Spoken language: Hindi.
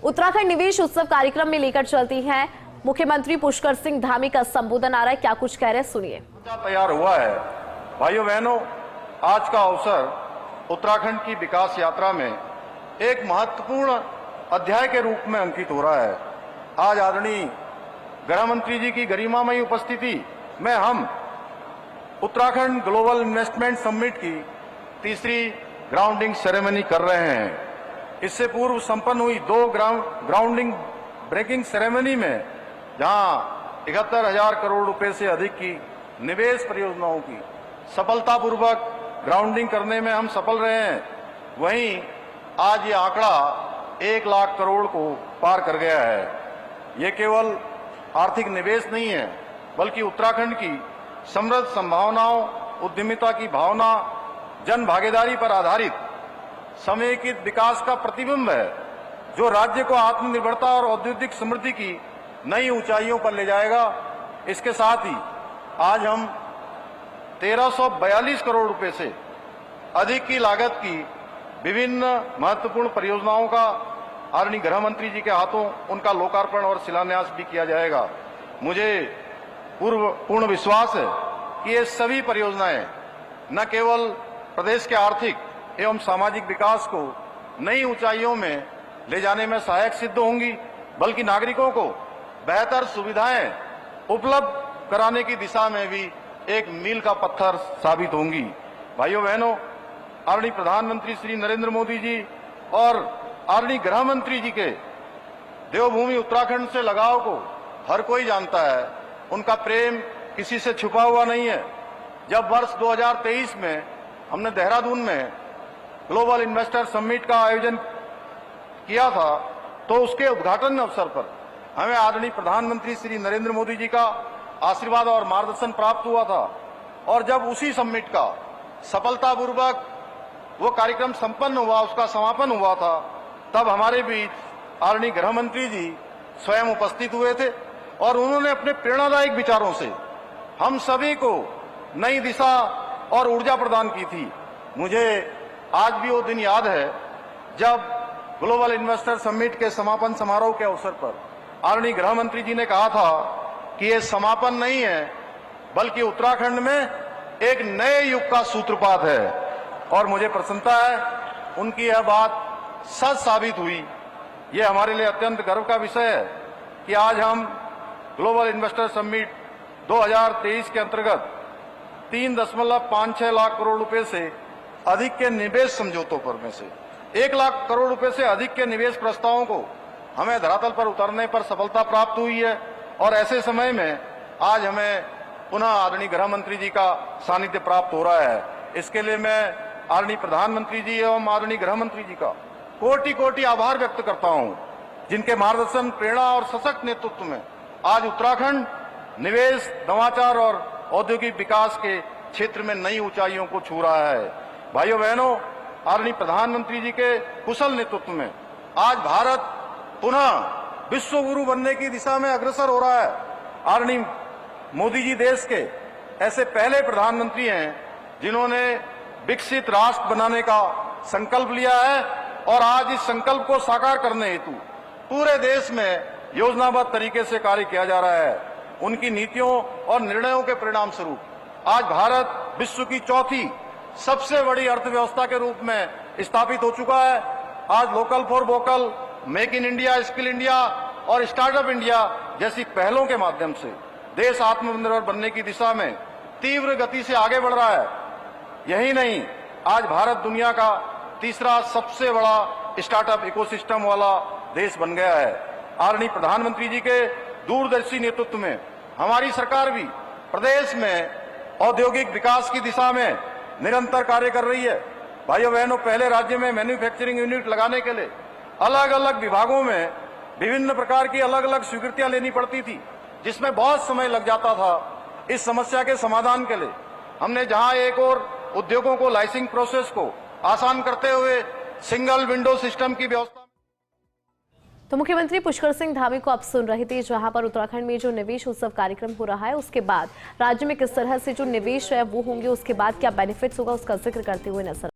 उत्तराखंड निवेश उत्सव कार्यक्रम में लेकर चलती हैं मुख्यमंत्री पुष्कर सिंह धामी का संबोधन आ रहा है। क्या कुछ कह रहे हैं, सुनिए। तैयार हुआ है। भाइयों बहनों, आज का अवसर उत्तराखंड की विकास यात्रा में एक महत्वपूर्ण अध्याय के रूप में अंकित हो रहा है। आज आदरणीय गृह मंत्री जी की गरिमामयी उपस्थिति में हम उत्तराखंड ग्लोबल इन्वेस्टमेंट समिट की तीसरी ग्राउंडिंग सेरेमनी कर रहे हैं। इससे पूर्व संपन्न हुई दो ग्राउंडिंग ब्रेकिंग सेरेमनी में जहां 71,000 करोड़ रुपए से अधिक की निवेश परियोजनाओं की सफलतापूर्वक ग्राउंडिंग करने में हम सफल रहे हैं, वहीं आज ये आंकड़ा 1 लाख करोड़ को पार कर गया है। ये केवल आर्थिक निवेश नहीं है, बल्कि उत्तराखंड की समृद्ध संभावनाओं, उद्यमिता की भावना, जन भागीदारी पर आधारित समेकित विकास का प्रतिबिंब है, जो राज्य को आत्मनिर्भरता और औद्योगिक समृद्धि की नई ऊंचाइयों पर ले जाएगा। इसके साथ ही आज हम 1342 करोड़ रुपए से अधिक की लागत की विभिन्न महत्वपूर्ण परियोजनाओं का आदरणीय गृह मंत्री जी के हाथों उनका लोकार्पण और शिलान्यास भी किया जाएगा। मुझे पूर्ण विश्वास है कि ये सभी परियोजनाएं न केवल प्रदेश के आर्थिक एवं सामाजिक विकास को नई ऊंचाइयों में ले जाने में सहायक सिद्ध होंगी, बल्कि नागरिकों को बेहतर सुविधाएं उपलब्ध कराने की दिशा में भी एक मील का पत्थर साबित होंगी। भाइयों बहनों, आदरणीय प्रधानमंत्री श्री नरेंद्र मोदी जी और आदरणीय गृह मंत्री जी के देवभूमि उत्तराखंड से लगाव को हर कोई जानता है। उनका प्रेम किसी से छुपा हुआ नहीं है। जब वर्ष 2023 में हमने देहरादून में ग्लोबल इन्वेस्टर समिट का आयोजन किया था, तो उसके उद्घाटन अवसर पर हमें आदरणीय प्रधानमंत्री श्री नरेंद्र मोदी जी का आशीर्वाद और मार्गदर्शन प्राप्त हुआ था। और जब उसी समिट का सफलतापूर्वक वो कार्यक्रम संपन्न हुआ, उसका समापन हुआ था, तब हमारे बीच आदरणीय गृह मंत्री जी स्वयं उपस्थित हुए थे और उन्होंने अपने प्रेरणादायक विचारों से हम सभी को नई दिशा और ऊर्जा प्रदान की थी। मुझे आज भी वो दिन याद है जब ग्लोबल इन्वेस्टर समिट के समापन समारोह के अवसर पर आदरणीय गृह मंत्री जी ने कहा था कि ये समापन नहीं है, बल्कि उत्तराखंड में एक नए युग का सूत्रपात है। और मुझे प्रसन्नता है उनकी यह बात सच साबित हुई। ये हमारे लिए अत्यंत गर्व का विषय है कि आज हम ग्लोबल इन्वेस्टर समिट 2023 के अंतर्गत 3.56 लाख करोड़ रुपए से अधिक के निवेश समझौतों पर में से 1 लाख करोड़ रुपए से अधिक के निवेश प्रस्तावों को हमें धरातल पर उतारने पर सफलता प्राप्त हुई है। और ऐसे समय में आज हमें पुनः आदरणीय गृह मंत्री जी का सानिध्य प्राप्त हो रहा है। इसके लिए मैं आदरणीय प्रधानमंत्री जी एवं आदरणीय गृह मंत्री जी का कोटि कोटि आभार व्यक्त करता हूं, जिनके मार्गदर्शन, प्रेरणा और सशक्त नेतृत्व में आज उत्तराखंड निवेश, नवाचार और औद्योगिक विकास के क्षेत्र में नई ऊंचाइयों को छू रहा है। भाइयों बहनों, आदरणीय प्रधानमंत्री जी के कुशल नेतृत्व में आज भारत पुनः विश्व गुरु बनने की दिशा में अग्रसर हो रहा है। आदरणीय मोदी जी देश के ऐसे पहले प्रधानमंत्री हैं जिन्होंने विकसित राष्ट्र बनाने का संकल्प लिया है और आज इस संकल्प को साकार करने हेतु पूरे देश में योजनाबद्ध तरीके से कार्य किया जा रहा है। उनकी नीतियों और निर्णयों के परिणाम स्वरूप आज भारत विश्व की चौथी सबसे बड़ी अर्थव्यवस्था के रूप में स्थापित हो चुका है। आज local for vocal, make in India, skill India और स्टार्टअप इंडिया जैसी पहलों के माध्यम से देश आत्मनिर्भर बनने की दिशा में तीव्र गति से आगे बढ़ रहा है। यही नहीं, आज भारत दुनिया का तीसरा सबसे बड़ा स्टार्टअप इकोसिस्टम वाला देश बन गया है। आदरणीय प्रधानमंत्री जी के दूरदर्शी नेतृत्व में हमारी सरकार भी प्रदेश में औद्योगिक विकास की दिशा में निरंतर कार्य कर रही है। भाइयों बहनों, पहले राज्य में मैन्युफैक्चरिंग यूनिट लगाने के लिए अलग अलग विभागों में विभिन्न प्रकार की अलग अलग स्वीकृतियां लेनी पड़ती थी, जिसमें बहुत समय लग जाता था। इस समस्या के समाधान के लिए हमने जहां एक और उद्योगों को लाइसेंसिंग प्रोसेस को आसान करते हुए सिंगल विंडो सिस्टम की व्यवस्था। तो मुख्यमंत्री पुष्कर सिंह धामी को आप सुन रहे थे, जहां पर उत्तराखंड में जो निवेश उत्सव कार्यक्रम हो रहा है, उसके बाद राज्य में किस तरह से जो निवेश है वो होंगे, उसके बाद क्या बेनिफिट्स होगा, उसका जिक्र करते हुए नजर